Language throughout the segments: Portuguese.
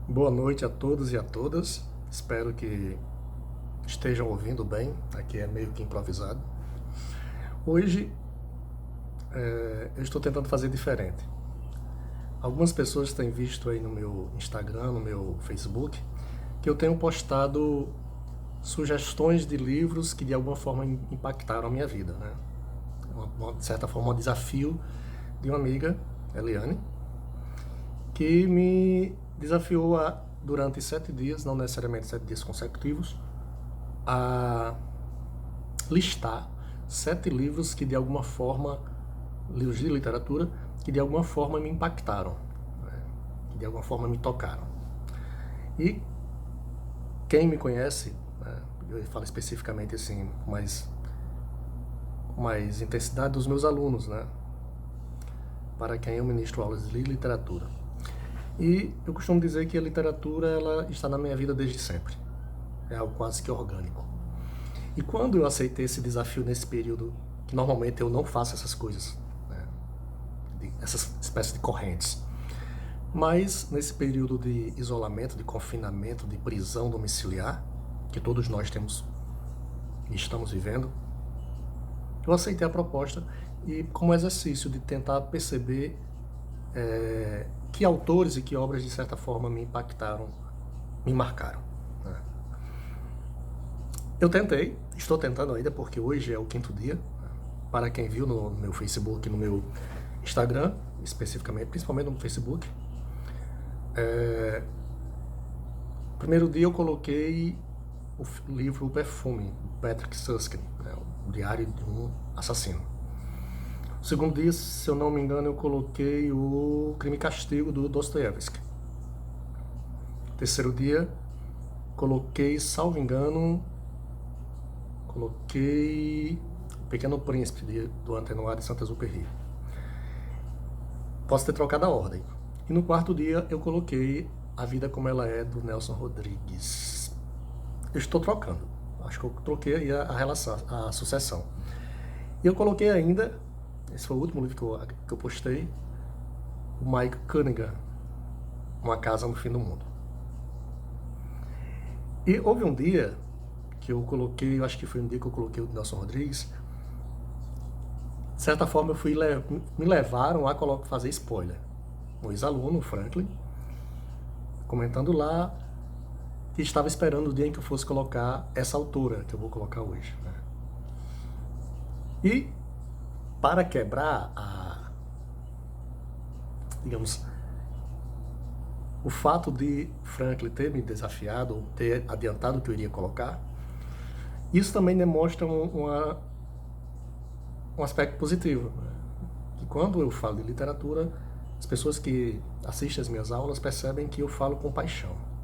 Boa noite a todos e a todas. Espero que estejam ouvindo bem. Aqui é meio que improvisado. Hoje eu estou tentando fazer diferente. Algumas pessoas têm visto aí no meu Instagram, no meu Facebook, que eu tenho postado sugestões de livros que de alguma forma impactaram a minha vida, né? De certa forma, um desafio de uma amiga, Eliane, que me desafiou durante 7 dias, não necessariamente 7 dias consecutivos, a listar 7 livros que de alguma forma, livros de literatura, que de alguma forma me impactaram, né? Que de alguma forma me tocaram. E quem me conhece, né, eu falo especificamente assim, mais intensidade dos meus alunos, né, para quem eu ministro aulas de literatura. E eu costumo dizer que a literatura ela está na minha vida desde sempre. É algo quase que orgânico. E quando eu aceitei esse desafio nesse período, que normalmente eu não faço essas coisas, né, essas espécies de correntes, mas nesse período de isolamento, de confinamento, de prisão domiciliar, que todos nós temos e estamos vivendo, eu aceitei a proposta e como exercício de tentar perceber que autores e que obras de certa forma me impactaram, me marcaram, né? Eu tentei, estou tentando ainda porque hoje é o 5º dia. Para quem viu no meu Facebook, no meu Instagram, especificamente, principalmente no Facebook, no primeiro dia eu coloquei o livro O Perfume, do Patrick Susskind, né, o Diário de um Assassino. No segundo dia, se eu não me engano, eu coloquei o Crime e Castigo, do Dostoiévski. No terceiro dia, coloquei, salvo engano, coloquei O Pequeno Príncipe, do Antoine de Saint-Exupéry. Posso ter trocado a ordem. E no quarto dia eu coloquei A Vida Como Ela É, do Nelson Rodrigues. Eu estou trocando. Acho que eu troquei aí a relação, a sucessão. E eu coloquei ainda, esse foi o último livro que eu postei, o Mike Cunningham, Uma Casa no Fim do Mundo. E houve um dia que eu coloquei, eu acho que foi um dia que eu coloquei o Nelson Rodrigues, de certa forma me levaram a fazer spoiler. Um ex-aluno, o Franklin, comentando lá que estava esperando o dia em que eu fosse colocar essa autora que eu vou colocar hoje, né? E para quebrar digamos, o fato de Franklin ter me desafiado, ter adiantado o que eu iria colocar, isso também demonstra um aspecto positivo, né? Que quando eu falo de literatura, as pessoas que assistem às minhas aulas percebem que eu falo com paixão.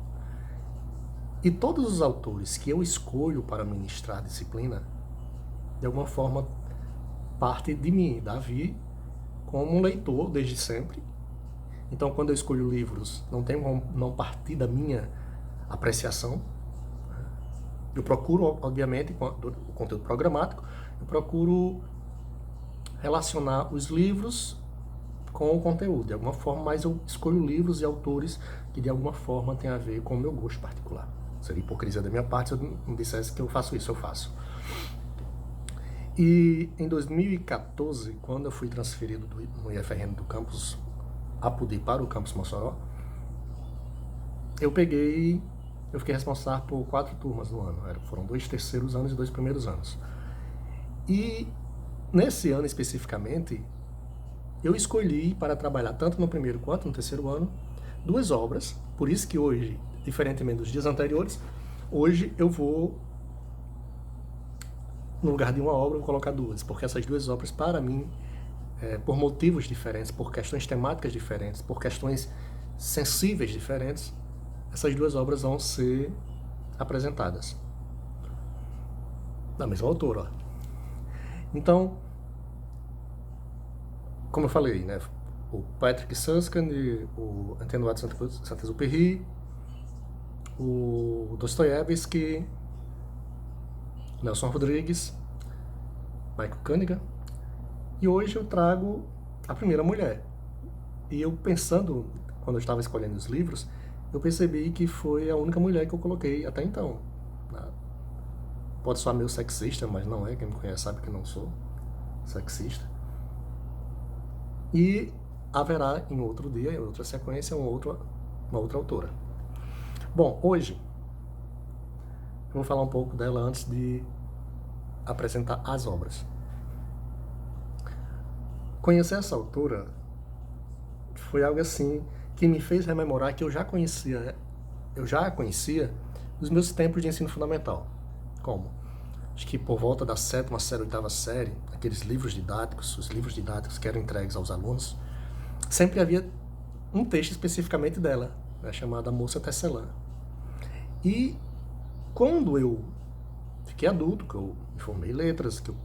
E todos os autores que eu escolho para ministrar a disciplina, de alguma forma, parte de mim, Davi, como um leitor desde sempre. Então, quando eu escolho livros, não tem como não partir da minha apreciação. Eu procuro, obviamente, o conteúdo programático, eu procuro relacionar os livros com o conteúdo, de alguma forma, mas eu escolho livros e autores que, de alguma forma, têm a ver com o meu gosto particular. Seria hipocrisia da minha parte se eu não dissesse que eu faço isso, eu faço. E em 2014, quando eu fui transferido no IFRN do campus Apodi para o campus Mossoró, eu fiquei responsável por 4 turmas no ano. Foram 2 terceiros anos e 2 primeiros anos. E nesse ano especificamente, eu escolhi para trabalhar tanto no primeiro quanto no terceiro ano 2 obras. Por isso que hoje, diferentemente dos dias anteriores, hoje eu vou, no lugar de uma obra, eu vou colocar 2, porque essas 2 obras, para mim, por motivos diferentes, por questões temáticas diferentes, por questões sensíveis diferentes, essas 2 obras vão ser apresentadas da mesma autora. Então, como eu falei, né, o Patrick Susskind, o Antoine de Saint-Exupéry, o Dostoiévski, Nelson Rodrigues, Michael Cunningham, e hoje eu trago a primeira mulher. E eu pensando, quando eu estava escolhendo os livros, eu percebi que foi a única mulher que eu coloquei até então. Né? Pode soar meio sexista, mas não é. Quem me conhece sabe que não sou sexista. E haverá em outro dia, em outra sequência, uma outra autora. Bom, hoje eu vou falar um pouco dela antes de apresentar as obras. Conhecer essa autora foi algo assim que me fez rememorar que eu já a conhecia nos meus tempos de ensino fundamental. Como? Acho que por volta da 7ª série, 8ª série, aqueles livros didáticos, os livros didáticos que eram entregues aos alunos, sempre havia um texto especificamente dela, né, chamada Moça Tecelã. E quando eu fiquei adulto, que eu me formei em letras, que eu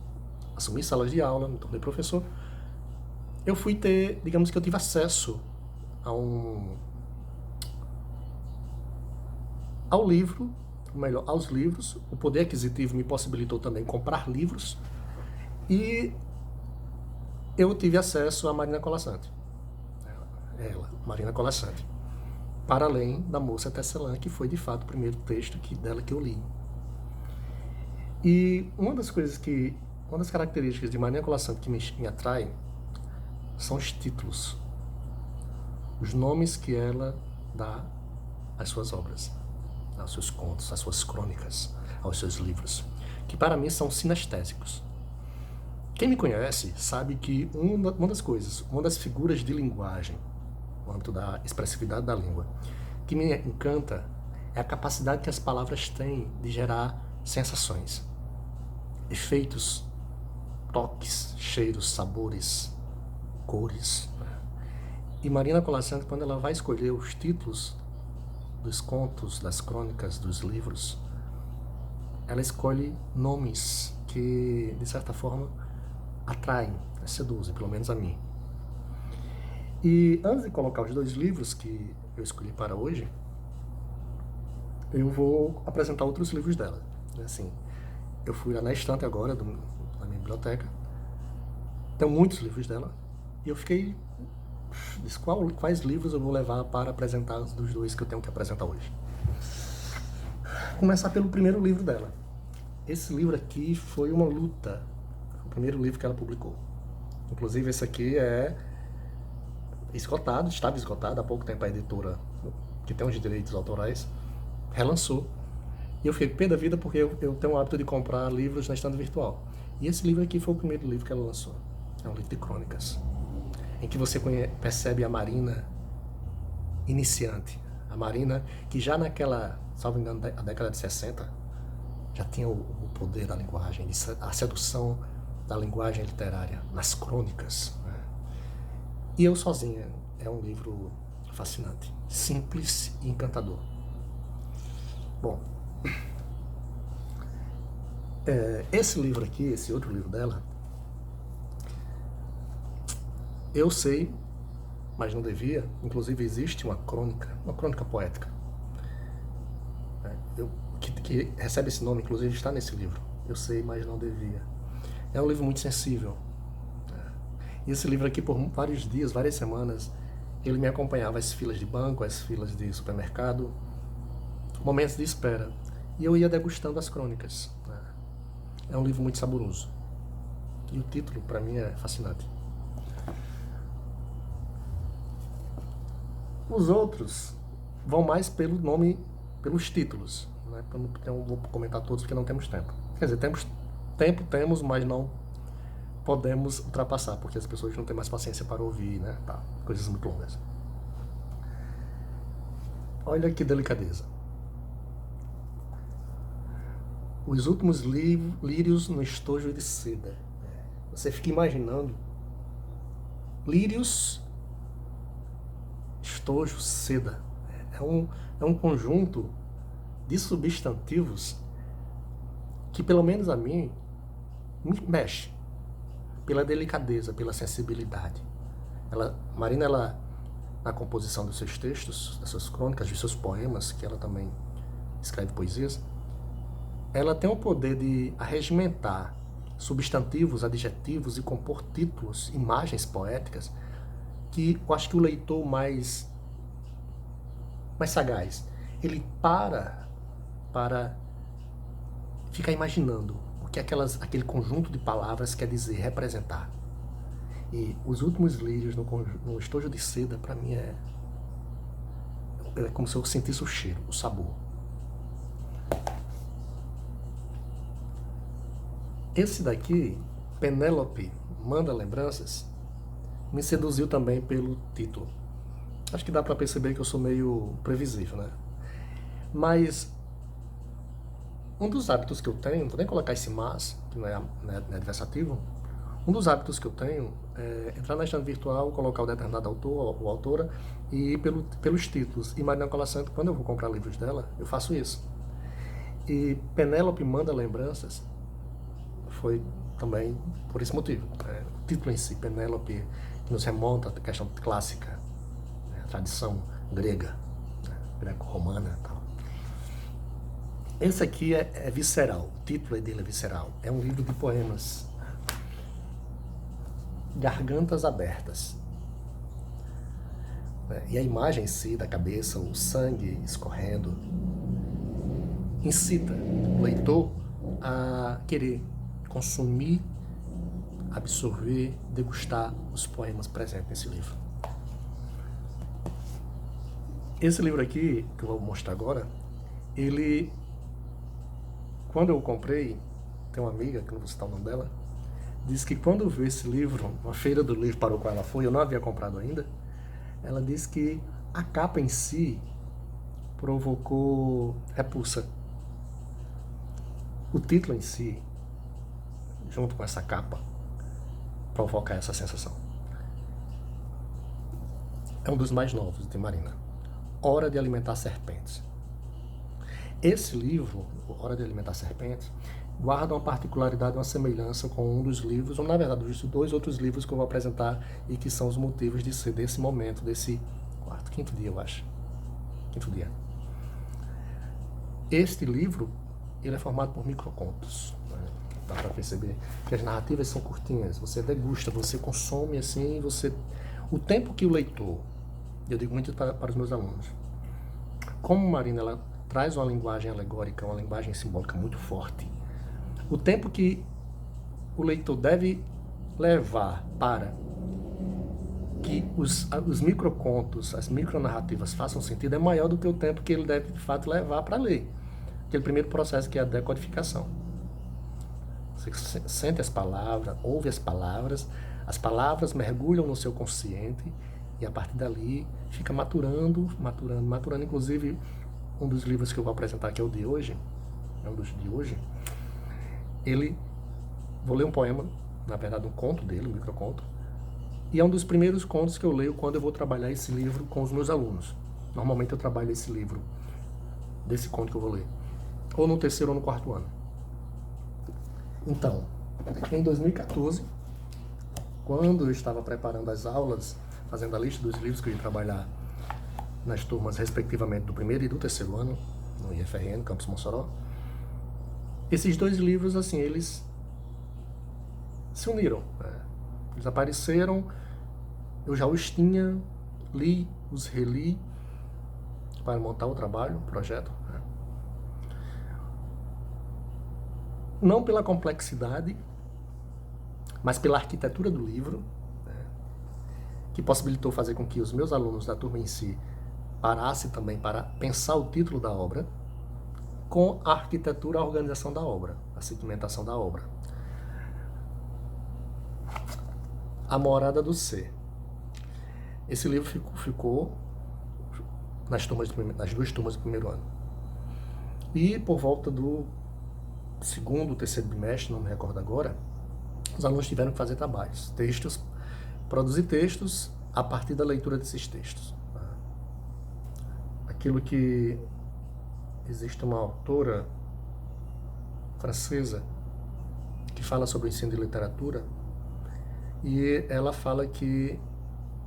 assumi salas de aula, me tornei professor, eu fui ter, digamos que eu tive acesso ao livro, ou melhor, aos livros. O poder aquisitivo me possibilitou também comprar livros e eu tive acesso a Marina Colasanti. Marina Colasanti. Para além da Moça Tecelã, que foi de fato o primeiro texto dela que eu li. E uma das características de Marina Colasanti que me atrai são os títulos, os nomes que ela dá às suas obras, aos seus contos, às suas crônicas, aos seus livros, que para mim são sinestésicos. Quem me conhece sabe que uma das figuras de linguagem, no âmbito da expressividade da língua, que me encanta é a capacidade que as palavras têm de gerar sensações, efeitos, toques, cheiros, sabores, cores. E Marina Colasanti, quando ela vai escolher os títulos dos contos, das crônicas, dos livros, ela escolhe nomes que, de certa forma, atraem, seduzem, pelo menos a mim. E antes de colocar os 2 livros que eu escolhi para hoje, eu vou apresentar outros livros dela. Assim, eu fui lá na estante agora, na minha biblioteca, tem muitos livros dela, e eu fiquei... quais livros eu vou levar para apresentar dos 2 que eu tenho que apresentar hoje. Vou começar pelo primeiro livro dela. Esse livro aqui foi uma luta. Foi o primeiro livro que ela publicou. Inclusive esse aqui é esgotado, estava esgotado. Há pouco tempo a editora, que tem os direitos autorais, relançou. E eu fiquei pé da vida porque eu tenho o hábito de comprar livros na estante virtual. E esse livro aqui foi o primeiro livro que ela lançou. É um livro de crônicas, em que você percebe a Marina iniciante. A Marina que já naquela, salvo engano, a década de 60, já tinha o poder da linguagem, a sedução da linguagem literária, nas crônicas. Né? E Eu Sozinha é um livro fascinante, simples e encantador. Bom, esse livro aqui, esse outro livro dela, eu sei, mas não devia. Inclusive existe uma crônica poética, que recebe esse nome, inclusive está nesse livro. Eu sei, mas não devia. É um livro muito sensível. E esse livro aqui, por vários dias, várias semanas, ele me acompanhava às filas de banco, às filas de supermercado, momentos de espera. E eu ia degustando as crônicas. É um livro muito saboroso. E o título, para mim, é fascinante. Os outros vão mais pelo nome, pelos títulos. Né? Eu não vou comentar todos porque não temos tempo. Quer dizer, temos, mas não podemos ultrapassar, porque as pessoas não têm mais paciência para ouvir, né? Coisas muito longas. Olha que delicadeza. Os últimos lírios no estojo de seda. Você fica imaginando lírios, estojo, seda. É um conjunto de substantivos que, pelo menos a mim, me mexe pela delicadeza, pela sensibilidade. Marina, na composição dos seus textos, das suas crônicas, dos seus poemas, que ela também escreve poesias, ela tem o poder de arregimentar substantivos, adjetivos e compor títulos, imagens poéticas, que eu acho que o leitor mais mais sagaz. Ele para ficar imaginando o que aquele conjunto de palavras quer dizer, representar. E os últimos lírios no estojo de seda, para mim, é como se eu sentisse o cheiro, o sabor. Esse daqui, Penélope Manda Lembranças, me seduziu também pelo título. Acho que dá para perceber que eu sou meio previsível, né? Mas um dos hábitos que eu tenho, não vou nem colocar esse mas, que não é adversativo, um dos hábitos que eu tenho é entrar na estante virtual, colocar o determinado autor ou autora e ir pelos títulos. E Marina Cola Santo, quando eu vou comprar livros dela, eu faço isso. E Penélope Manda Lembranças foi também por esse motivo. O título em si, Penélope, que nos remonta à questão clássica, a tradição grega, greco-romana e tal. Esse aqui é visceral, o título dele é visceral. É um livro de poemas. Gargantas Abertas. E a imagem em si da cabeça, o sangue escorrendo, incita o leitor a querer consumir, absorver, degustar os poemas presentes nesse livro. Esse livro aqui, que eu vou mostrar agora, ele, quando eu o comprei, tem uma amiga, que não vou citar o nome dela, disse que quando viu esse livro, uma feira do livro para o qual ela foi, eu não havia comprado ainda, ela disse que a capa em si provocou repulsa. O título em si, junto com essa capa, provoca essa sensação. É um dos mais novos de Marina. Hora de Alimentar Serpentes. Esse livro, Hora de Alimentar Serpentes, guarda uma particularidade, uma semelhança com um dos livros, ou na verdade, os dois outros livros que eu vou apresentar e que são os motivos de ser desse momento, desse quinto dia, eu acho. Quinto dia. Este livro, ele é formado por microcontos. Dá para perceber que as narrativas são curtinhas, você degusta, você consome assim, o tempo que o leitor, eu digo muito para os meus alunos, como Marina, ela traz uma linguagem alegórica, uma linguagem simbólica muito forte, o tempo que o leitor deve levar para que os microcontos, as micronarrativas façam sentido é maior do que o tempo que ele deve, de fato, levar para ler. Aquele primeiro processo que é a decodificação. Você sente as palavras, ouve as palavras mergulham no seu consciente e a partir dali fica maturando. Inclusive, um dos livros que eu vou apresentar aqui é o de hoje, vou ler um poema, na verdade um conto dele, um microconto, e é um dos primeiros contos que eu leio quando eu vou trabalhar esse livro com os meus alunos. Normalmente eu trabalho esse livro, desse conto que eu vou ler, ou no terceiro ou no quarto ano. Então, em 2014, quando eu estava preparando as aulas, fazendo a lista dos livros que eu ia trabalhar nas turmas, respectivamente, do primeiro e do terceiro ano, no IFRN, Campus Mossoró, esses dois livros, assim, eles se uniram, Eles apareceram, eu já os tinha, li, os reli, para montar o trabalho, o projeto, Não pela complexidade, mas pela arquitetura do livro, que possibilitou fazer com que os meus alunos da turma em si parassem também para pensar o título da obra, com a arquitetura, a organização da obra, a segmentação da obra. A Morada do Ser. Esse livro ficou nas duas turmas do primeiro ano. E por volta do segundo, terceiro bimestre, não me recordo agora, os alunos tiveram que fazer trabalhos, produzir textos a partir da leitura desses textos. Aquilo que existe uma autora francesa que fala sobre o ensino de literatura, e ela fala que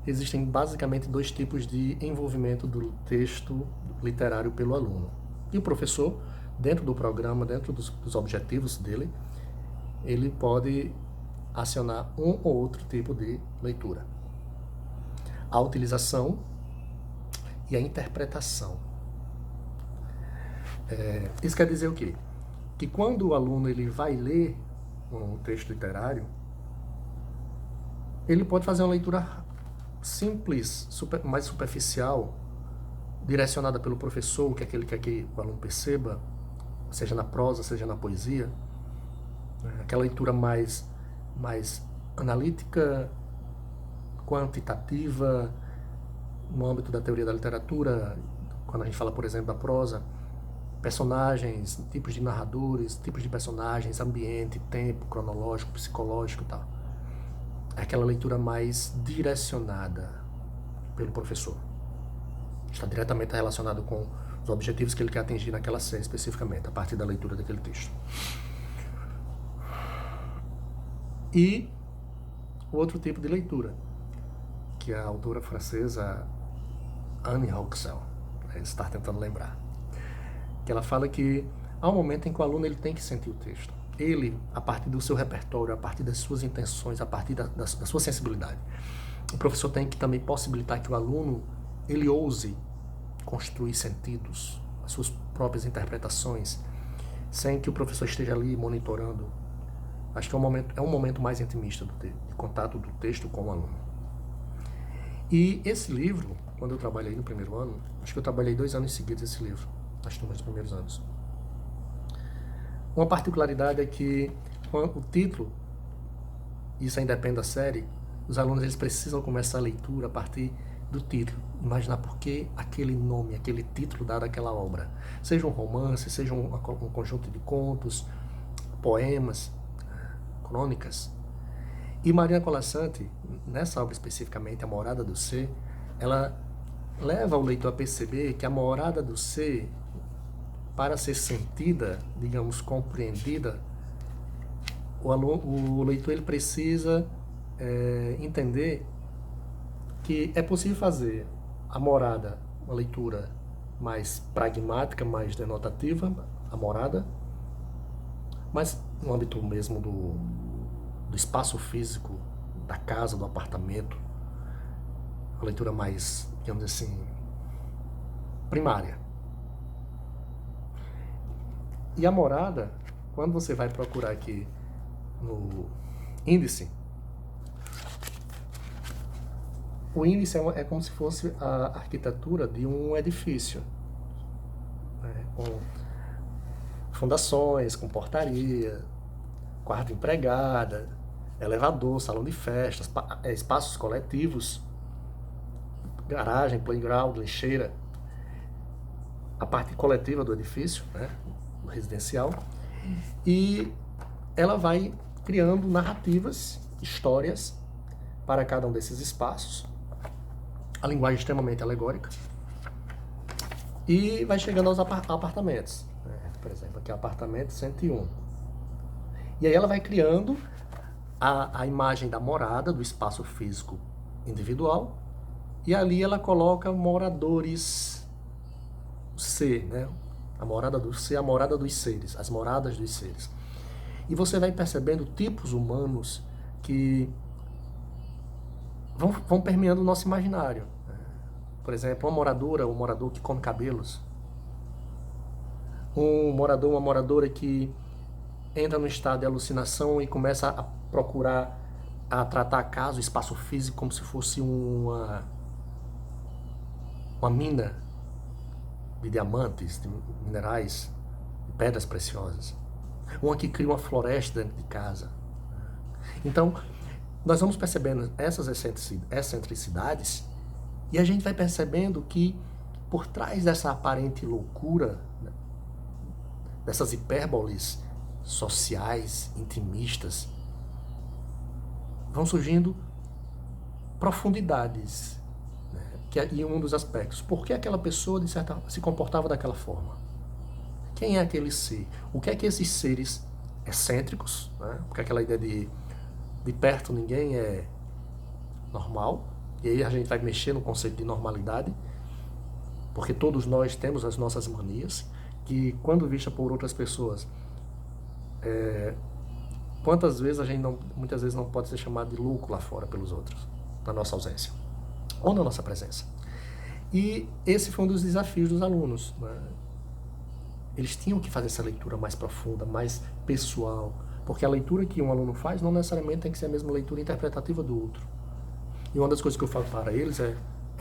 existem basicamente dois tipos de envolvimento do texto literário pelo aluno. E o professor, dentro do programa, dentro dos objetivos dele, ele pode acionar um ou outro tipo de leitura. A utilização e a interpretação. Isso quer dizer o quê? Que quando o aluno ele vai ler um texto literário, ele pode fazer uma leitura simples, mais superficial, direcionada pelo professor, que é aquele que quer que o aluno perceba, seja na prosa, seja na poesia, aquela leitura mais analítica, quantitativa, no âmbito da teoria da literatura, quando a gente fala, por exemplo, da prosa, personagens, tipos de narradores, tipos de personagens, ambiente, tempo, cronológico, psicológico e tal. É aquela leitura mais direcionada pelo professor. Está diretamente relacionado com os objetivos que ele quer atingir naquela série especificamente, a partir da leitura daquele texto. E o outro tipo de leitura, que a autora francesa Annie Roxel está tentando lembrar, que ela fala que há um momento em que o aluno ele tem que sentir o texto. Ele, a partir do seu repertório, a partir das suas intenções, a partir da sua sensibilidade. O professor tem que também possibilitar que o aluno ele ouse construir sentidos, as suas próprias interpretações, sem que o professor esteja ali monitorando. Acho que é um momento mais intimista de contato do texto com o aluno. E esse livro, quando eu trabalhei no primeiro ano, acho que eu trabalhei 2 anos seguidos esse livro, acho que nos meus primeiros anos. Uma particularidade é que o título, isso ainda depende da série, os alunos eles precisam começar a leitura a partir do título, imaginar por que aquele nome, aquele título dado àquela obra, seja um romance, seja um conjunto de contos, poemas, crônicas. E Mariana Colasanti, nessa obra especificamente, A Morada do Ser, ela leva o leitor a perceber que a morada do ser, para ser sentida, digamos, compreendida, o leitor ele precisa entender que é possível fazer a morada, uma leitura mais pragmática, mais denotativa, a morada, mas no âmbito mesmo do espaço físico, da casa, do apartamento, uma leitura mais, digamos assim, primária. E a morada, quando você vai procurar aqui no índice, o índice é como se fosse a arquitetura de um edifício, né, com fundações, com portaria, quarto empregada, elevador, salão de festas, espaços coletivos, garagem, playground, lixeira, a parte coletiva do edifício, né, residencial, e ela vai criando narrativas, histórias para cada um desses espaços, a linguagem é extremamente alegórica, e vai chegando aos apartamentos, né? Por exemplo, aqui é o apartamento 101. E aí ela vai criando a imagem da morada, do espaço físico individual, e ali ela coloca moradores C, né? A morada do ser, a morada dos seres, as moradas dos seres. E você vai percebendo tipos humanos que vão permeando o nosso imaginário. Por exemplo, uma moradora, um morador que come cabelos. Um morador, uma moradora que entra no estado de alucinação e começa a procurar, a tratar a casa, o espaço físico, como se fosse uma mina de diamantes, de minerais, de pedras preciosas. Uma que cria uma floresta dentro de casa. Então, nós vamos percebendo essas excentricidades e a gente vai percebendo que por trás dessa aparente loucura, dessas hipérboles sociais, intimistas, vão surgindo profundidades, né? E um dos aspectos, por que aquela pessoa de certa se comportava daquela forma? Quem é aquele ser? O que é que esses seres excêntricos, né? Porque aquela ideia de perto ninguém é normal, e aí a gente vai mexer no conceito de normalidade, porque todos nós temos as nossas manias, que quando vista por outras pessoas, quantas vezes a gente muitas vezes não pode ser chamado de louco lá fora pelos outros, na nossa ausência, ou na nossa presença. E esse foi um dos desafios dos alunos, né? Eles tinham que fazer essa leitura mais profunda, mais pessoal, porque a leitura que um aluno faz não necessariamente tem que ser a mesma leitura interpretativa do outro. E uma das coisas que eu falo para eles é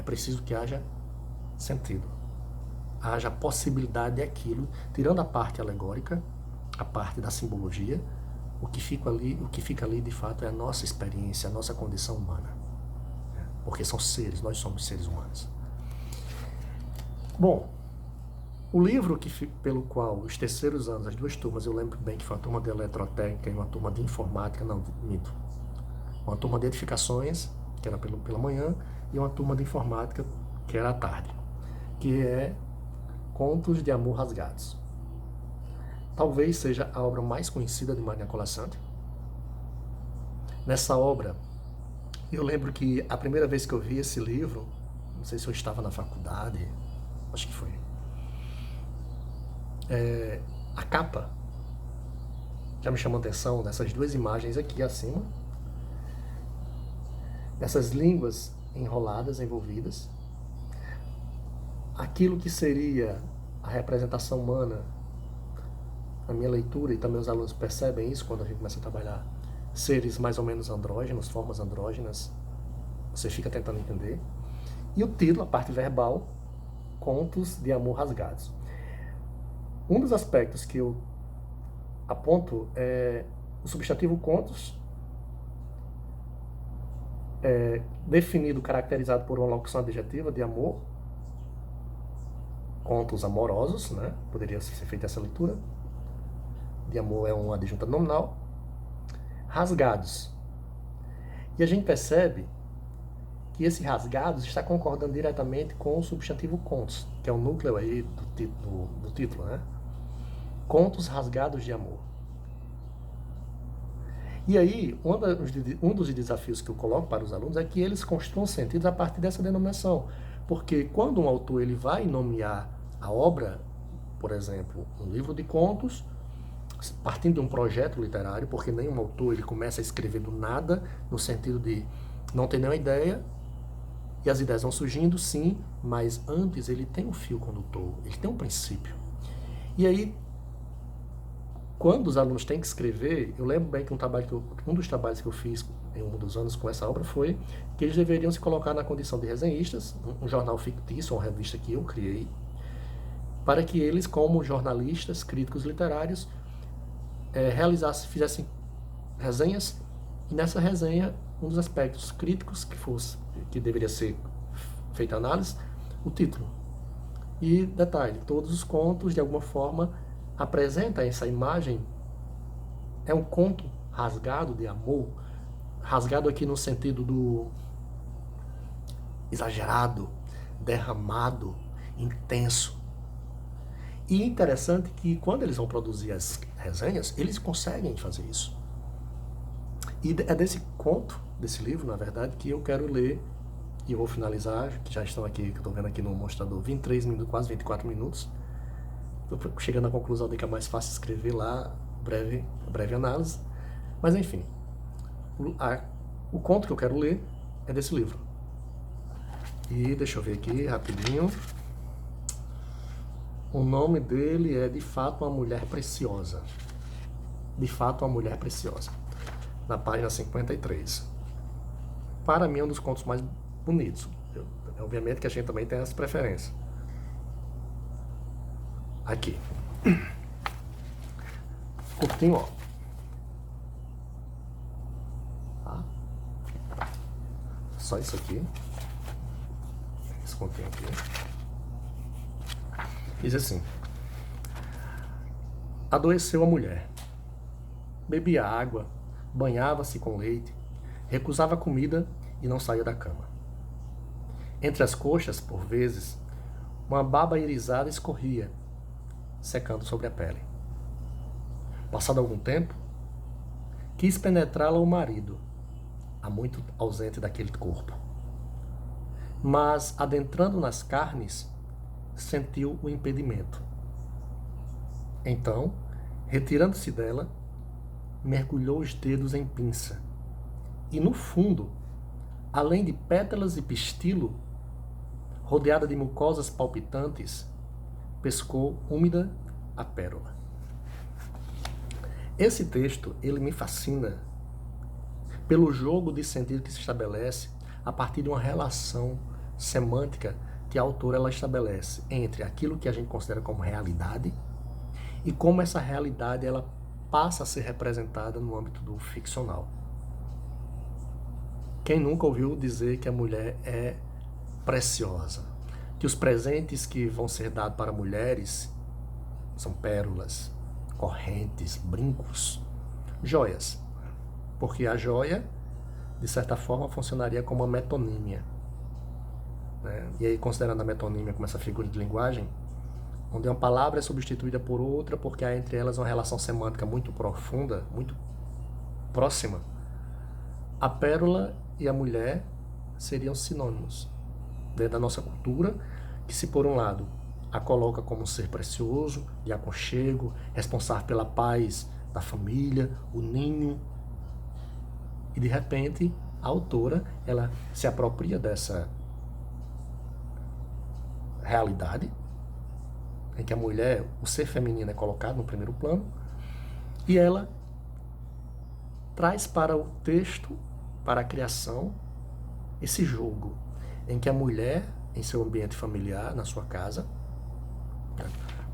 preciso que haja sentido, haja possibilidade daquilo, tirando a parte alegórica, a parte da simbologia. O que fica ali de fato é a nossa experiência, a nossa condição humana, porque são seres, nós somos seres humanos. Bom, o livro pelo qual os terceiros anos, as duas turmas, eu lembro bem que foi uma turma de eletrotécnica e uma turma de informática, não, minto, uma turma de edificações, que era pela manhã, e uma turma de informática, que era à tarde, que é Contos de Amor Rasgados. Talvez seja a obra mais conhecida de Maria Colasanti. Nessa obra, eu lembro que a primeira vez que eu vi esse livro, não sei se eu estava na faculdade, acho que foi, a capa já me chamou a atenção nessas duas imagens aqui acima, dessas línguas enroladas, envolvidas, aquilo que seria a representação humana. Na minha leitura, e também os alunos percebem isso quando a gente começa a trabalhar, seres mais ou menos andrógenos, formas andrógenas, você fica tentando entender. E o título, a parte verbal, Contos de Amor Rasgados. Um dos aspectos que eu aponto é o substantivo contos, definido, caracterizado por uma locução adjetiva de amor, contos amorosos, né? Poderia ser feita essa leitura. De amor é um adjunto nominal. Rasgados. E a gente percebe que esse rasgados está concordando diretamente com o substantivo contos, que é o núcleo aí do título, né? Contos rasgados de amor. E aí, um dos desafios que eu coloco para os alunos é que eles construam sentidos a partir dessa denominação. Porque quando um autor ele vai nomear a obra, por exemplo, um livro de contos, partindo de um projeto literário, porque nenhum autor ele começa a escrever do nada, no sentido de não ter nenhuma ideia, e as ideias vão surgindo, sim, mas antes ele tem um fio condutor, ele tem um princípio. E aí, quando os alunos têm que escrever, eu lembro bem que um dos trabalhos que eu fiz em um dos anos com essa obra foi que eles deveriam se colocar na condição de resenhistas, um jornal fictício, uma revista que eu criei, para que eles, como jornalistas, críticos literários, fizessem resenhas, e nessa resenha, um dos aspectos críticos que deveria ser feita análise, o título. E, detalhe, todos os contos, de alguma forma, apresentam essa imagem, é um conto rasgado de amor, rasgado aqui no sentido do exagerado, derramado, intenso. E interessante que quando eles vão produzir as resenhas, eles conseguem fazer isso. E é desse conto, desse livro, na verdade, que eu quero ler, e eu vou finalizar, que já estão aqui, que eu estou vendo aqui no mostrador, 23 minutos, quase 24 minutos. Estou chegando à conclusão de que é mais fácil escrever lá, breve análise. Mas enfim, o conto que eu quero ler é desse livro. E deixa eu ver aqui, rapidinho. O nome dele é De Fato Uma Mulher Preciosa. De Fato Uma Mulher Preciosa. Na página 53. Para mim é um dos contos mais bonitos. Obviamente que a gente também tem as preferências. Aqui. Curtinho, ó. Tá? Só isso aqui. Esse continho aqui. Diz assim: adoeceu a mulher. Bebia água, banhava-se com leite, recusava comida e não saía da cama. Entre as coxas, por vezes, uma baba irisada escorria, secando sobre a pele. Passado algum tempo, quis penetrá-la o marido, há muito ausente daquele corpo. Mas, adentrando nas carnes, sentiu o impedimento. Então, retirando-se dela, mergulhou os dedos em pinça. E no fundo, além de pétalas e pistilo, rodeada de mucosas palpitantes, pescou úmida a pérola. Esse texto, ele me fascina pelo jogo de sentido que se estabelece a partir de uma relação semântica que a autora ela estabelece entre aquilo que a gente considera como realidade e como essa realidade ela passa a ser representada no âmbito do ficcional. Quem nunca ouviu dizer que a mulher é preciosa? Que os presentes que vão ser dados para mulheres são pérolas, correntes, brincos, joias. Porque a joia, de certa forma, funcionaria como uma metonímia. Né? E aí, considerando a metonímia como essa figura de linguagem, onde uma palavra é substituída por outra porque há entre elas uma relação semântica muito profunda, muito próxima, a pérola e a mulher seriam sinônimos dentro da nossa cultura, que se por um lado a coloca como um ser precioso, de aconchego, responsável pela paz da família, o ninho, e de repente a autora ela se apropria dessa realidade em que a mulher, o ser feminino é colocado no primeiro plano, e ela traz para o texto, para a criação, esse jogo em que a mulher, em seu ambiente familiar, na sua casa,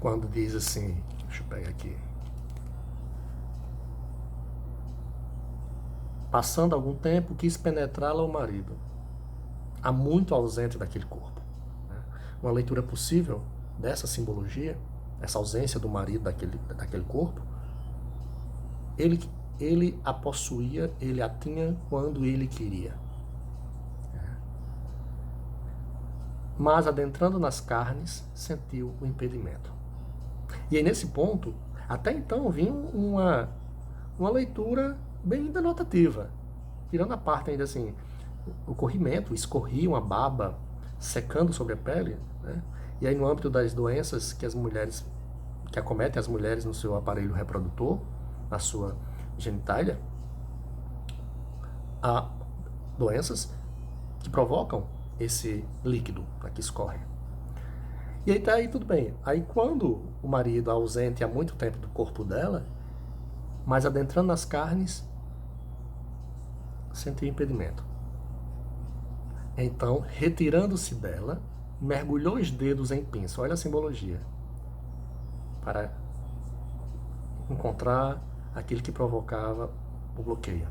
quando diz assim, deixa eu pegar aqui, passando algum tempo, quis penetrá-la ao marido, há muito ausente daquele corpo. Uma leitura possível dessa simbologia, essa ausência do marido daquele corpo, ele a possuía, ele a tinha quando ele queria. Mas adentrando nas carnes, sentiu o impedimento. E aí nesse ponto, até então vinha uma leitura bem denotativa, tirando a parte ainda assim, o corrimento, escorria uma baba secando sobre a pele, né? E aí no âmbito das doenças que acometem as mulheres no seu aparelho reprodutor, na sua genitália, há doenças que provocam esse líquido que escorre. E aí tá aí tudo bem. Aí quando o marido é ausente há muito tempo do corpo dela, mas adentrando nas carnes, sentiu impedimento. Então, retirando-se dela, mergulhou os dedos em pinça. Olha a simbologia. Para encontrar aquilo que provocava o bloqueio.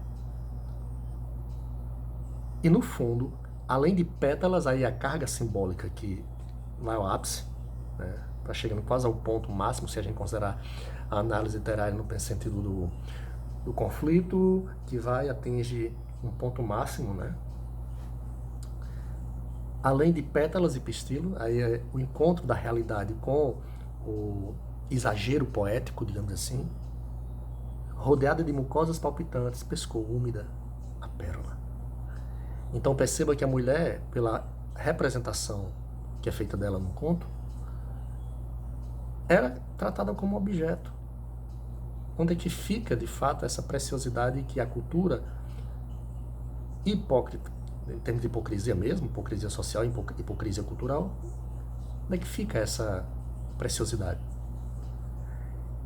E no fundo, além de pétalas, aí a carga simbólica que vai ao ápice, né, está chegando quase ao ponto máximo, se a gente considerar a análise literária no sentido do conflito, que atinge um ponto máximo, né? Além de pétalas e pistilo, aí é o encontro da realidade com o exagero poético, digamos assim, rodeada de mucosas palpitantes, pescou úmida a pérola. Então perceba que a mulher, pela representação que é feita dela no conto, era tratada como objeto. Onde é que fica, de fato, essa preciosidade que a cultura hipócrita, em termos de hipocrisia mesmo, hipocrisia social e hipocrisia cultural, onde é que fica essa preciosidade?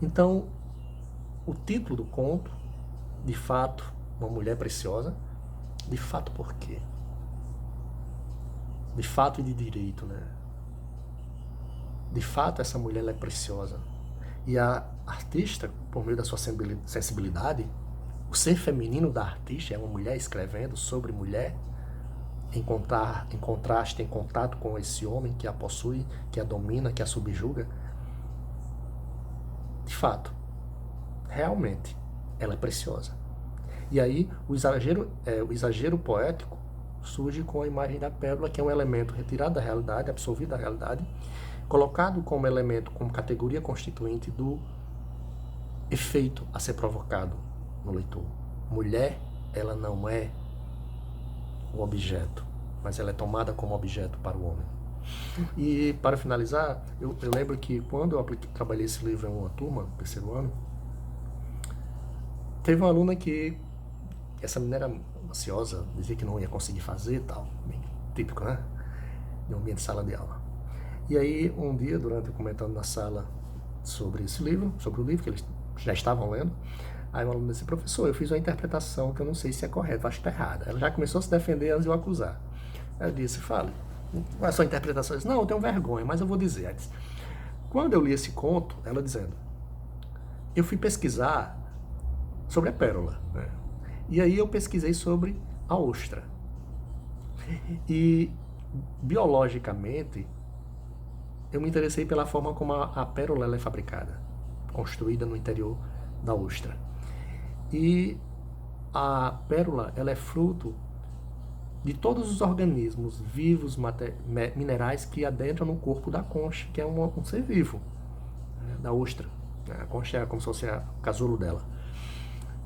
Então, o título do conto, de fato, uma mulher preciosa, de fato por quê? De fato e de direito, né? De fato essa mulher ela é preciosa. E a artista, por meio da sua sensibilidade, o ser feminino da artista é uma mulher escrevendo sobre mulher, em contraste, em contato com esse homem que a possui, que a domina, que a subjuga. De fato, realmente, ela é preciosa. E aí o exagero poético surge com a imagem da pérola, que é um elemento retirado da realidade, absorvido da realidade, colocado como elemento, como categoria constituinte do efeito a ser provocado no leitor. Mulher, ela não é o objeto, mas ela é tomada como objeto para o homem. E para finalizar, eu lembro que quando eu trabalhei esse livro em uma turma, no terceiro ano, teve uma aluna que, essa menina era ansiosa, dizia que não ia conseguir fazer e tal, bem típico, né? em um ambiente de sala de aula. E aí, um dia, durante eu comentando na sala sobre esse livro, sobre o livro que eles já estavam lendo, aí uma aluna disse: professor, eu fiz uma interpretação que eu não sei se é correta, acho que está errada. Ela já começou a se defender antes de eu acusar. Eu disse: fale, qual é a sua interpretação? Eu disse: não, eu tenho vergonha, mas eu vou dizer. Ela disse: quando eu li esse conto, ela dizendo, eu fui pesquisar sobre a pérola, né? E aí eu pesquisei sobre a ostra. E biologicamente eu me interessei pela forma como a pérola ela é fabricada, construída no interior da ostra. E a pérola ela é fruto de todos os organismos vivos, minerais que adentram no corpo da concha, que é um ser vivo, né, da ostra. A concha é como se fosse o casulo dela.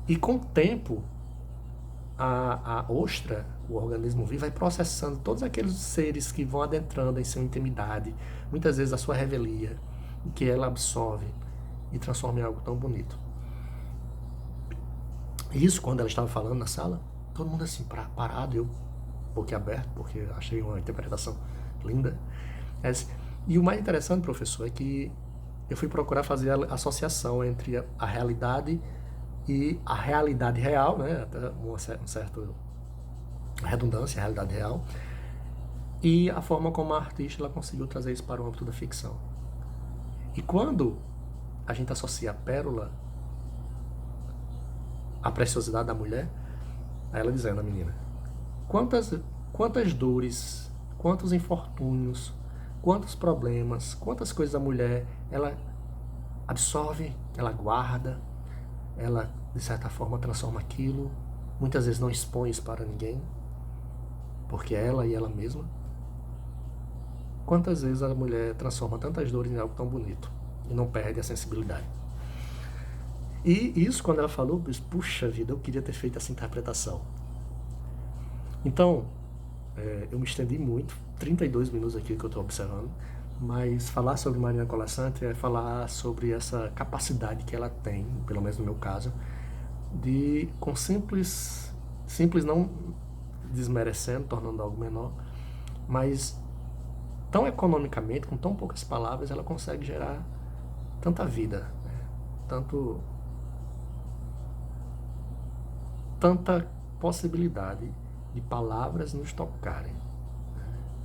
E com o tempo, a ostra, o organismo vivo, vai processando todos aqueles seres que vão adentrando em sua intimidade, muitas vezes a sua revelia, que ela absorve e transforma em algo tão bonito. Isso, quando ela estava falando na sala, todo mundo assim, parado, eu boquiaberto, porque achei uma interpretação linda. E o mais interessante, professor, é que eu fui procurar fazer a associação entre a realidade e a realidade real, né, até uma certa redundância, a realidade real, e a forma como a artista ela conseguiu trazer isso para o âmbito da ficção. E quando a gente associa a pérola à preciosidade da mulher, aí ela dizendo, a menina, quantas dores, quantos infortúnios, quantos problemas, quantas coisas a mulher ela absorve, ela guarda, ela de certa forma transforma aquilo, muitas vezes não expõe isso para ninguém, porque é ela e ela mesma. Quantas vezes a mulher transforma tantas dores em algo tão bonito e não perde a sensibilidade. E isso, quando ela falou, eu disse, puxa vida, eu queria ter feito essa interpretação. Então, eu me estendi muito, 32 minutos aqui que eu estou observando, mas falar sobre Marina Colasanti é falar sobre essa capacidade que ela tem, pelo menos no meu caso, de, com simples não desmerecendo, tornando algo menor, mas tão economicamente, com tão poucas palavras, ela consegue gerar tanta vida, né? Tanta possibilidade de palavras nos tocarem.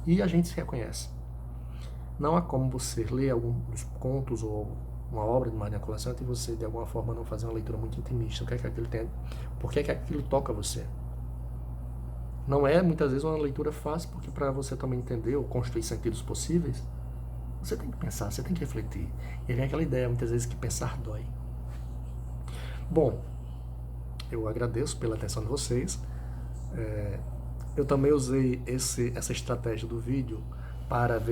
E a gente se reconhece. Não há como você ler alguns contos ou uma obra de Marina Colasanti e você, de alguma forma, não fazer uma leitura muito intimista. O que é que aquilo tem? Por que é que aquilo toca você? Não é, muitas vezes, uma leitura fácil, porque para você também entender ou construir sentidos possíveis, você tem que pensar, você tem que refletir. E vem aquela ideia, muitas vezes, que pensar dói. Bom, eu agradeço pela atenção de vocês. Eu também usei essa estratégia do vídeo para ver